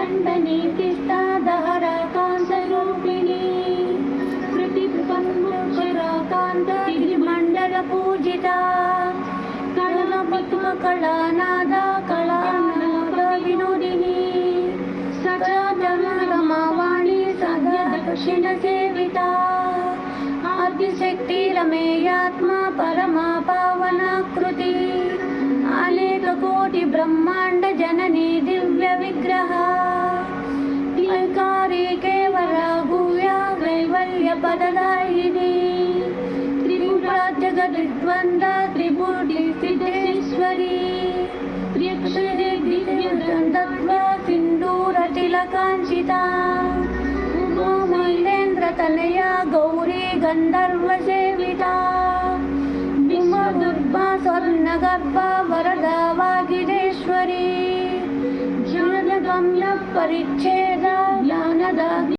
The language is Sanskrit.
दण्डनीतिस्था दहरकान्तरूपिणी कृतिपन्मुक्षराकान्तगिरिमण्डलपूजिता कलपद्मकलानादा कलानादविनोदिनी सचरमावाणी सदा दक्षिणसेविता आदिशक्तिरमेयात्मा परमा पावनाकृति अनेककोटिब्रह्माण्ड जननी दिव्यविग्रह ऐकारी केवला भूया कैवल्यपददायिनी त्रिपुरा जगद्वन्द्व त्रिपुटी सिद्धेश्वरी प्रियक्षरे दिव्यदत्त्वा सिन्दूरतिलकाञ्चिता उमा महेन्द्रतनया गौरी गन्धर्वसेविता बिम्बदुर्गा स्वर्णगर्भा वरदा वागिदेश्वरी जगदगम्य परिच्छेदा